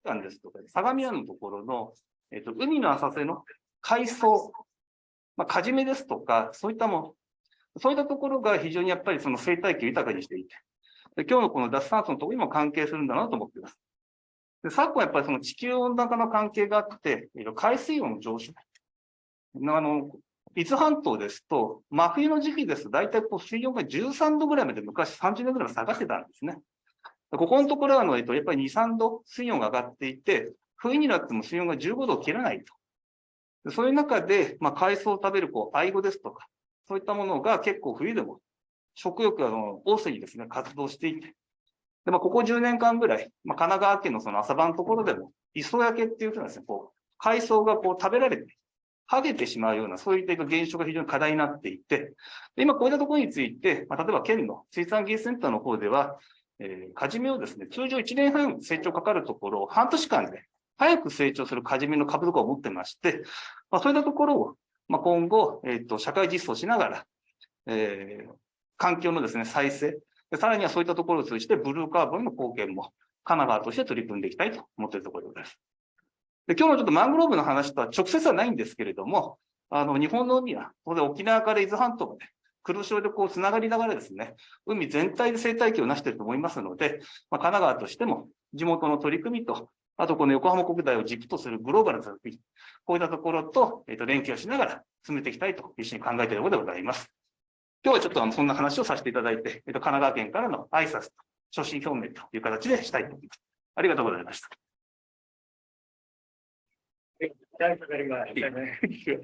湾ですとか、相模湾のところの、海の浅瀬の海藻、カジメですとか、そういったところが非常にやっぱりその生態系を豊かにしていて、今日のこの脱炭素のところにも関係するんだなと思っています。で、昨今やっぱりその地球温暖化の関係があって、海水温の上昇。伊豆半島ですと、真冬の時期ですと、大体水温が13度ぐらいまで昔30年ぐらい下がってたんですね。ここのところはやっぱり2、3度水温が上がっていて、冬になっても水温が15度を切らないと。そういう中で、海藻を食べるアイゴですとか、そういったものが結構冬でも食欲が旺盛にですね、活動していて、で、ここ10年間ぐらい、神奈川県のその浅場のところでも、磯焼けっていうふうなですね、海藻が食べられて、剥げてしまうような、そういった現象が非常に課題になっていて、今こういったところについて、例えば県の水産技術センターの方では、カジメをですね、通常1年半成長かかるところを半年間で早く成長するカジメの株とかを持ってまして、そういったところを、今後、社会実装しながら、環境のですね、再生、さらにはそういったところを通じてブルーカーボンの貢献も神奈川として取り組んでいきたいと思っているところでございます。で、今日のちょっとマングローブの話とは直接はないんですけれども、日本の海は、当然沖縄から伊豆半島まで黒潮でつながりながらですね、海全体で生態系を成していると思いますので、神奈川としても地元の取り組みと、あとこの横浜国大を軸とするグローバルな取り組み、こういったところと、連携をしながら進めていきたいと一緒に考えているところでございます。今日はちょっとそんな話をさせていただいて、神奈川県からの挨拶と所信表明という形でしたいと思います。ありがとうございました。Thank you very much.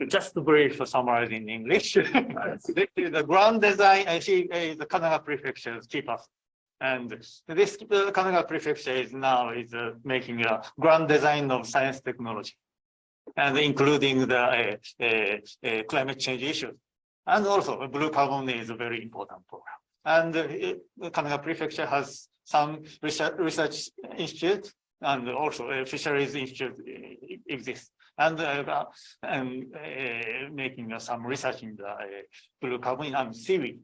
Just to brief summarize in English. The ground design, I see the Kanagawa Prefecture's key person. And this Kanagawa Prefecture is now making a grand design of science technology, and including the climate change issues. And also, blue carbon is a very important program. And Kanagawa Prefecture has some research institute, and also a fisheries institute exists, and making some research in the blue carbon and seaweed.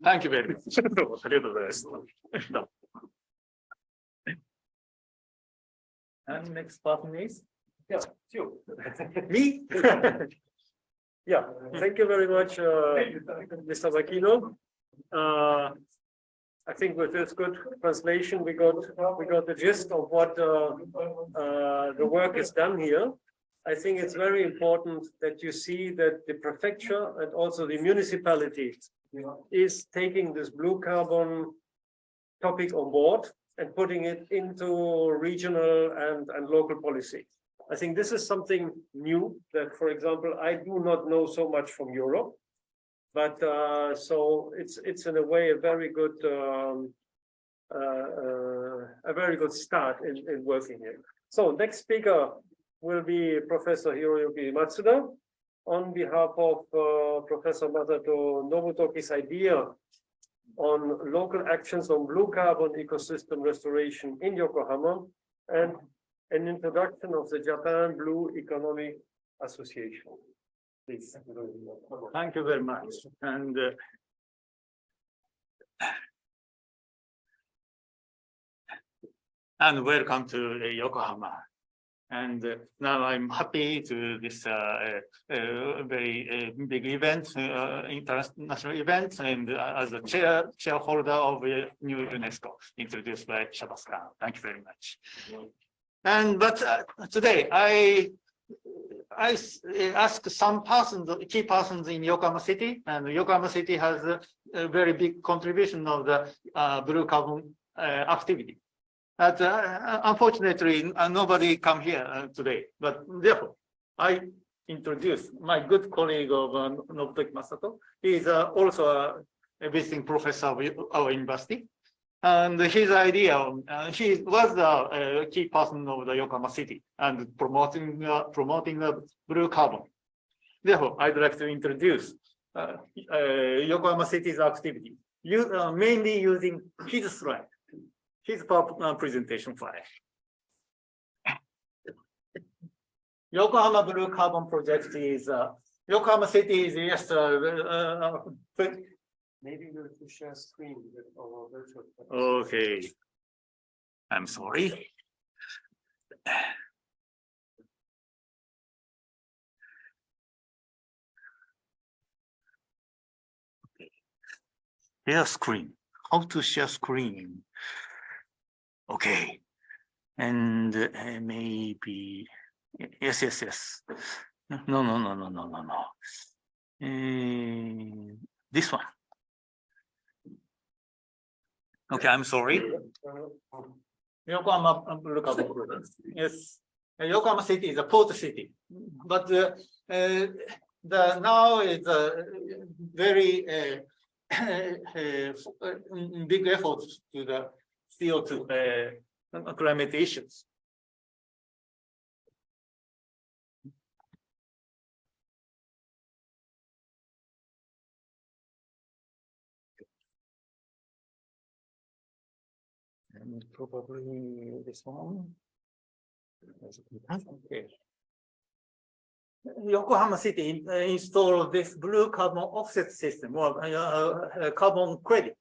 Thank you very much. And next person is? Yeah, you. Me? Yeah, thank you very much, Mr. Makino. I think with this good translation, we got the gist of what the work is done here. I think it's very important that you see that the prefecture and also the municipality is taking this blue carbon topic on board and putting it into regional and local policy. I think this is something new that, for example, I do not know so much from Europe, but so it's in a way a very good start in working here. So next speaker will be Professor Hiroyuki Matsuda on behalf of Professor Masato Nobutoki's idea on local actions on blue carbon ecosystem restoration in Yokohama and an introduction of the Japan Blue Economic Association. Please. Thank you very much. And welcome to Yokohama. And now I'm happy to this very big event, international event, and as a shareholder of a new UNESCO introduced by Shabaskan. Thank you very much. But today I asked some key persons in Yokohama City, and Yokohama City has a very big contribution of the blue carbon activity. But unfortunately, nobody come here today. But therefore, I introduce my good colleague of Nobutoki Masato. He is also a visiting professor of our university. And his idea, he was the key person of the Yokohama City and promoting the blue carbon. Therefore, I'd like to introduce Yokohama City's activity, mainly using his slide, his presentation slide. Yokohama Blue Carbon Project is Yokohama City is yes. Maybe we'll share screen with our virtual. Okay, I'm sorry. share screen. How to share screen? Okay, and maybe yes. No. This one. Okay, I'm sorry. Yokohama Blue Carbon. Yes, Yokohama City is a port city, but now it's a very big effort to the CO2 climate issues. And probably this one. Okay. Yokohama City installed this blue carbon offset system or carbon credit.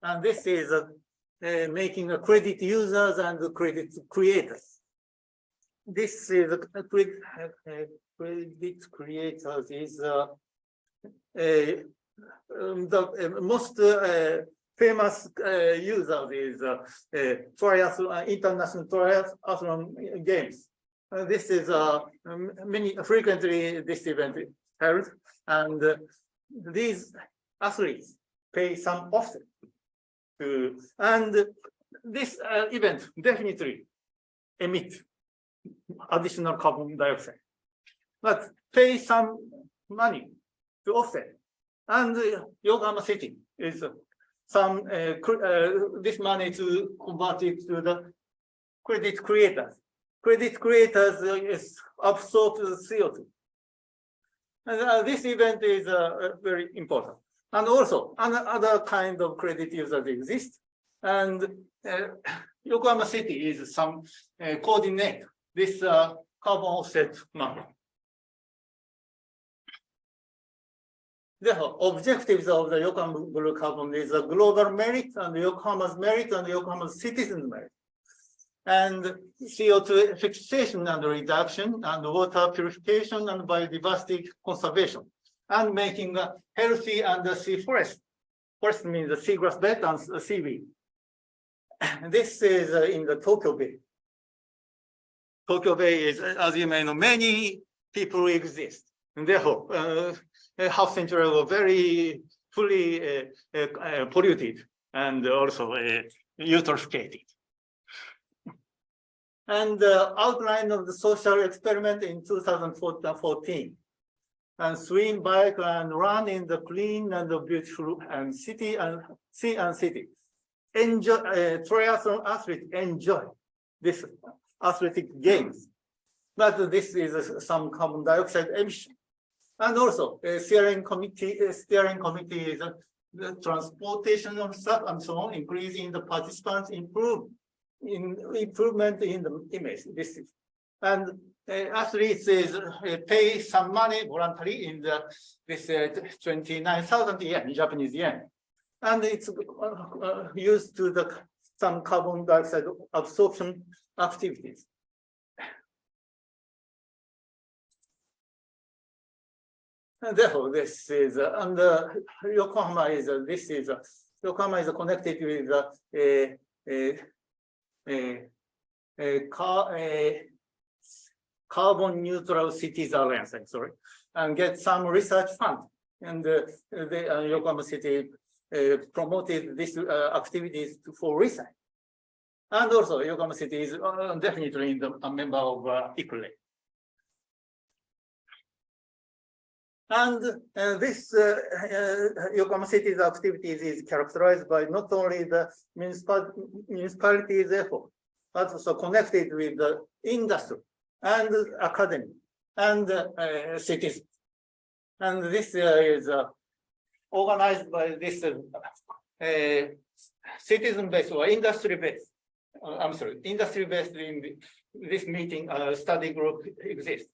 And this is making a credit users and credit creators. This is a credit creators is the most famous user is international triathlon games. This is many frequently this event held, and these athletes pay some offset to, and this event definitely emit additional carbon dioxide, but pay some money to offset. And Yokohama City is some this money to convert it to the credit creators. Credit creators is absorb the CO2. And this event is very important. And also, other kind of credit users exist. And Yokohama City is some coordinate this carbon offset market. Therefore, objectives of the Yokohama Blue Carbon is a global merit and Yokohama's merit and Yokohama's citizens' merit. And CO2 fixation and reduction and water purification and biodiversity conservation and making a healthy and sea forest. Forest means the seagrass bed and seaweed. This is in the Tokyo Bay. Tokyo Bay is, as you may know, many people exist. And therefore, half century were very fully polluted and also eutrophicated. And the outline of the social experiment in 2014. And swim, bike, and run in the clean and the beautiful and city and sea and city. Enjoy triathlon athletes enjoy this athletic games, but this is some carbon dioxide emission. And also, steering committee is the transportation of stuff and so on, increasing the participants, improvement in the image. This is, and athletes is pay some money voluntarily in the this 29,000 yen, Japanese yen, and it's used to the some carbon dioxide absorption activities. And therefore, this is under Yokohama is this is Yokohama is connected with Carbon Neutral Cities Alliance. I'm sorry, and get some research fund. And the Yokohama City promoted these activities for research. And also, Yokohama City is definitely a member of ICLE. And this Yokohama City's activities is characterized by not only the municipality's effort, but also connected with the industry and academy and cities. And this is organized by this citizen-based or industry-based. I'm sorry, industry-based in this meeting study group exists.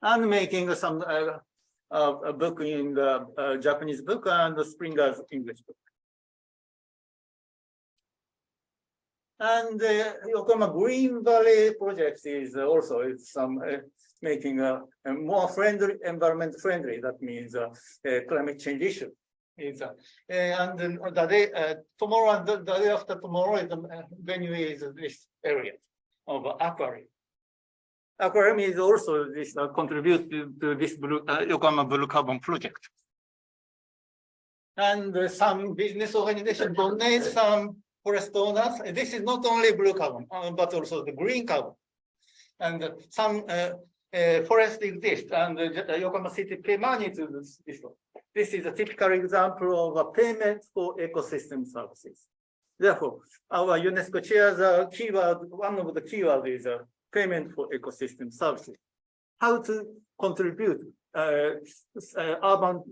And making some a book in the Japanese book and the Springer's English book. And Yokohama Green Valley project is also making a more friendly, environment friendly. That means climate change issue. And then the day tomorrow and the day after tomorrow is the venue is this area of aquarium. Aquarium is also this contribute to this Yokohama Blue Carbon project. And some business organizations donate some forest owners. This is not only blue carbon, but also the green carbon. And some forests exist, and Yokohama City pay money to this one. This is a typical example of a payment for ecosystem services. Therefore, our UNESCO chairs keyword, one of the keywords is payment for ecosystem services. How to contribute urban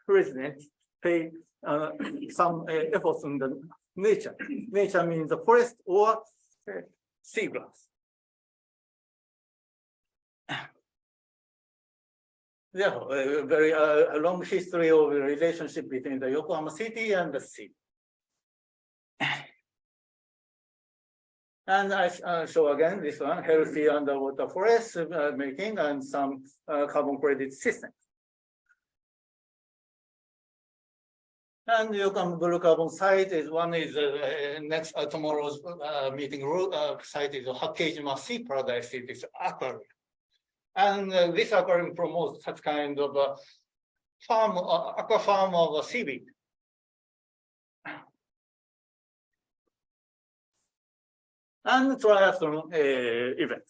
residents pay some efforts in the nature. Nature means the forest or seagrass. Therefore, a very long history of the relationship between the Yokohama City and the sea. And I show again this one, healthy underwater forest making and some carbon credit systems. And Yokohama Blue Carbon site is one is next tomorrow's meeting site is Hakkejima Sea Paradise. It is aquarium. And this aquarium promotes such kind of farm, aqua farm of seaweed. And triathlon event.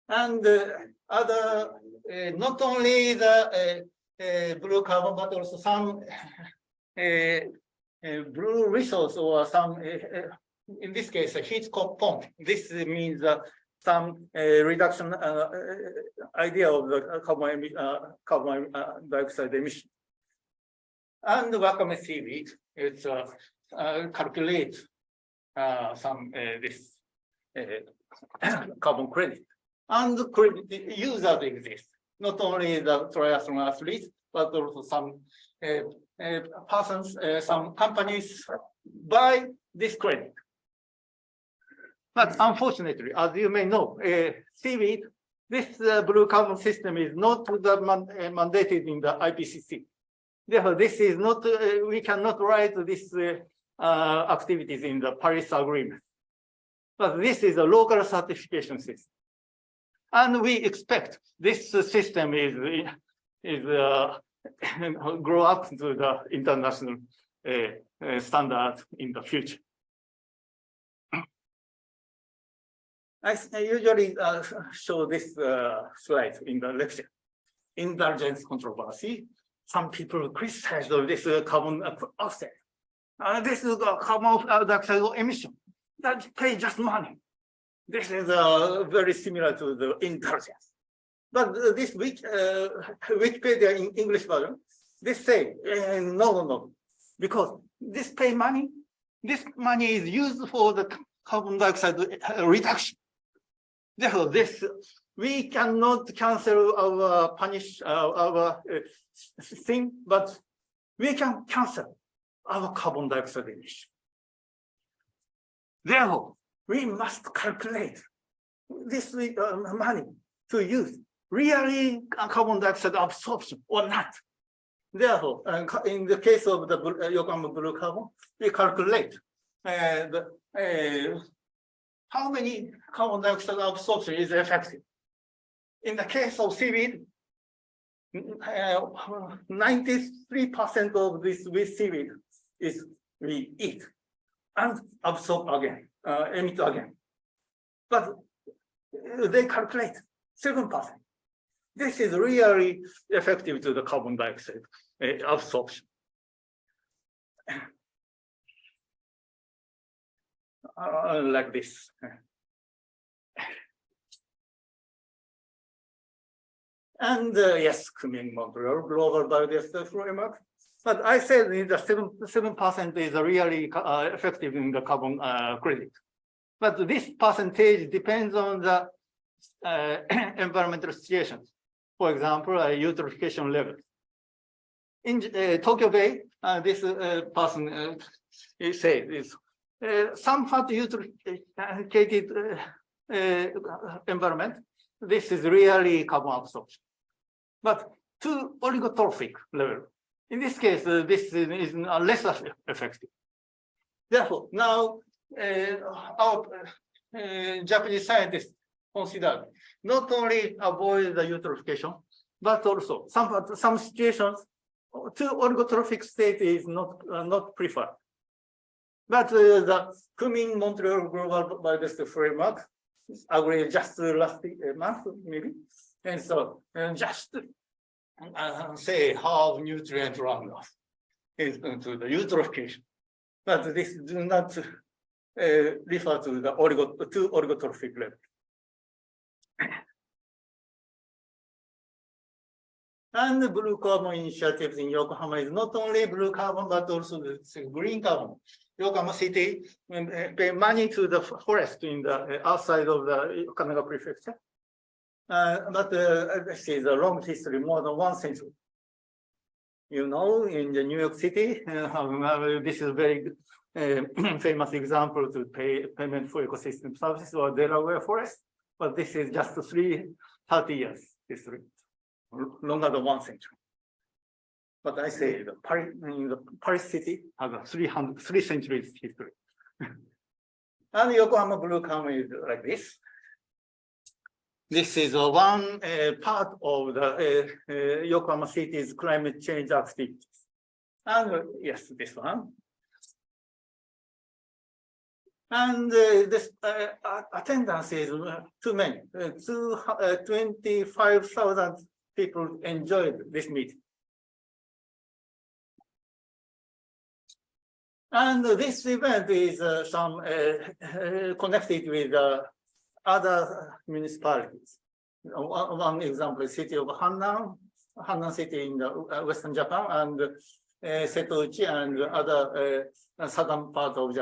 And other, not only the blue carbon, but also some blue resource or some, in this case, a heat pump. This means some reduction idea of the carbon dioxide emission. And wakame seaweed, it's calculate some this carbon credit. And credit users exist. Not only the triathlon athletes, but also some persons, some companies buy this credit. But unfortunately, as you may know, seaweed, this blue carbon system is not mandated in the IPCC. Therefore, this is not, we cannot write this activities in the Paris Agreement. But this is a local certification system. And we expect this system is grow up to the international standard in the future. I usually show this slide in the lecture. Indulgence controversy. Some people criticize this carbon offset. This is a carbon dioxide emission that pay just money. This is very similar to the indulgence. But this Wikipedia in English version, they say, no, because this pay money, this money is used for the carbon dioxide reduction. Therefore, this we cannot cancel our our thing, but we can cancel our carbon dioxide emission. Therefore, we must calculate this money to use really carbon dioxide absorption or not. Therefore, in the case of the Yokohama Blue Carbon, we calculate how many carbon dioxide absorption is effective. In the case of seaweed, 93% of this with seaweed is we eat and absorb again, emit again. But they calculate 7%. This is really effective to the carbon dioxide absorption. Like this. And yes, Kunming Montreal Global Biodiversity Framework. But I said the 7% is really effective in the carbon credit. But this percentage depends on the environmental situations. For example, eutrophication level. In Tokyo Bay, this person says some hot utility environment, this is really carbon absorption. But to oligotrophic level, in this case, this is less effective. Therefore, now our Japanese scientists consider not only avoid the eutrophication, but also some situations, two oligotrophic state is not preferred. But the Kunming-Montreal Global Biodiversity Framework agreed just last month, maybe. And so just say how nutrient runoff is into the eutrophication. But this do not refer to the oligotrophic level. And the blue carbon initiatives in Yokohama is not only blue carbon, but also the green carbon. Yokohama City pay money to the forest in the outside of the Kanagawa Prefecture. But this is a long history, more than 1 century. You know, in the New York City, this is a very famous example to pay payment for ecosystem services or Delaware Forest. But this is just 30 years history, longer than 1 century. But I say the Paris city has a 3 centuries history. And Yokohama blue carbon is like this. This is one part of the Yokohama city's climate change activities. And yes, this one. And this attendance is too many. 25,000 people enjoyed this meeting. And this event is connected with other municipalities. One example is city of Hannan city in the Western Japan, and Setouchi and other southern part of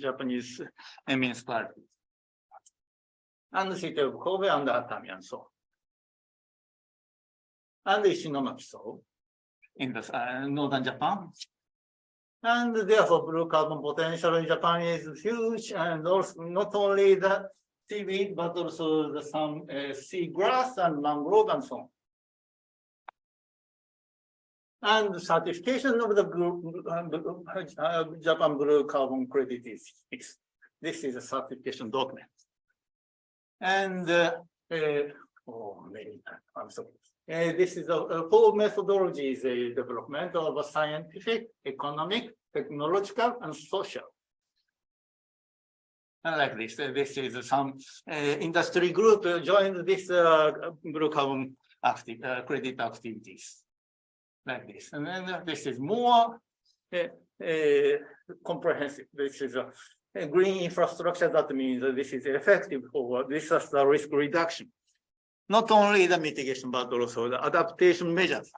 Japanese municipalities. And the city of Kobe and Atami and so on. And Ishinomaki so in the northern Japan. And therefore, blue carbon potential in Japan is huge, and also not only the seaweed, but also some seagrass and mangrove and so on. And the certification of the Japan Blue Carbon Credit is fixed. This is a certification document. And I'm sorry. This is a full methodology development of a scientific, economic, technological, and social. And like this, this is some industry group joined this blue carbon credit activities. Like this, and then this is more comprehensive. This is a green infrastructure. That means that this is effective for disaster risk reduction. Not only the mitigation, but also the adaptation measures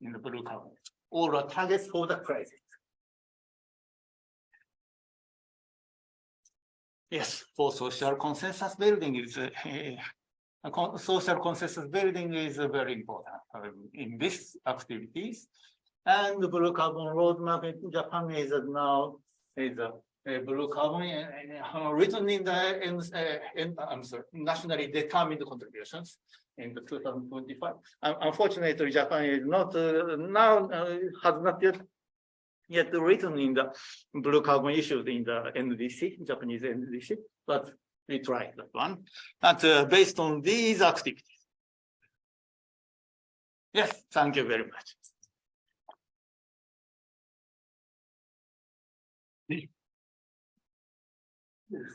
in the blue carbon, or the targets for the crisis. Yes, for social consensus building is social consensus building is very important in these activities. And the blue carbon roadmap in Japan is now a blue carbon written in the nationally determined contributions in the 2025. Unfortunately, Japan is not now has not yet written in the blue carbon issues in the NDC, Japanese NDC, but we tried that one. And based on these activities. Yes, thank you very much.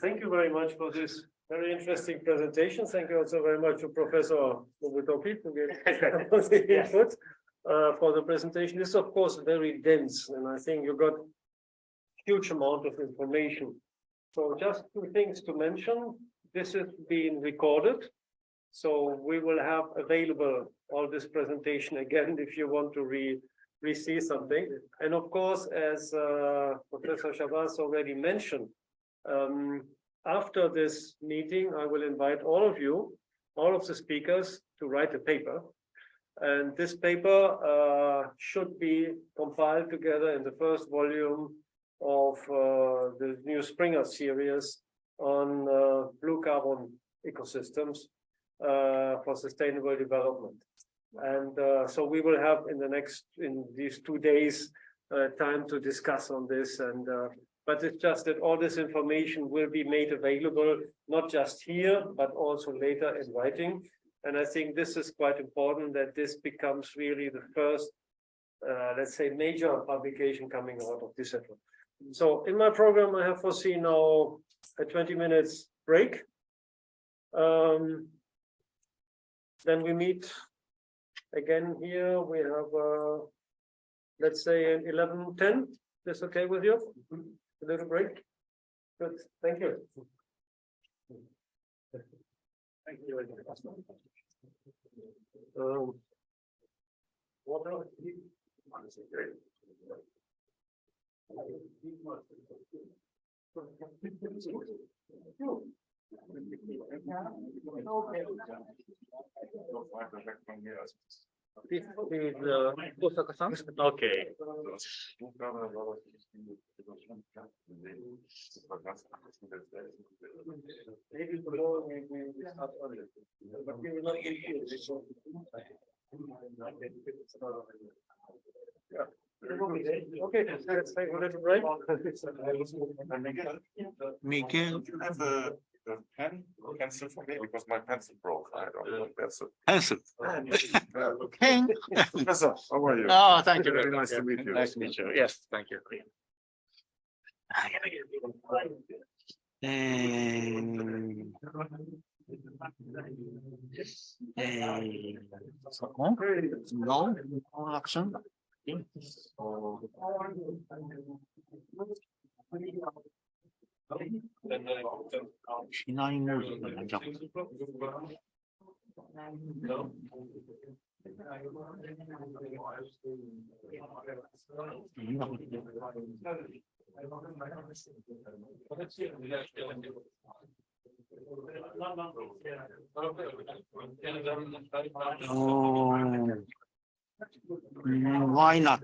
Thank you very much for this very interesting presentation. Thank you also very much to Professor Nobutoki who gave the input for the presentation. This is, of course, very dense, and I think you got huge amount of information. So just 2 things to mention. This is being recorded, so we will have available all this presentation again if you want to re-see something. And of course, as Professor Chabas already mentioned, after this meeting, I will invite all of you, all of the speakers, to write a paper. And this paper should be compiled together in the first volume of the new Springer series on blue carbon ecosystems for sustainable development. And so we will have in these 2 days time to discuss on this. And but it's just that all this information will be made available, not just here, but also later in writing. And I think this is quite important that this becomes really the first, let's say, major publication coming out of this effort. So in my program, I have foreseen now a 20 minutes break. Then we meet again here. We have, let's say, 11:10. Is okay with you? A little break. Good. Thank you. Thank you. Water. Okay. Maybe tomorrow we start early, but we will not get here. Yeah. Okay, let's take a little break. Miguel, Have a pen, pencil for me, because my pencil broke. I don't know pencil. pencil. Pen. Professor, how are you? Oh, thank you Very nice to meet you. Nice to meet you. Yes, thank you. No, no action. Shinai musicなんじゃん。Why not?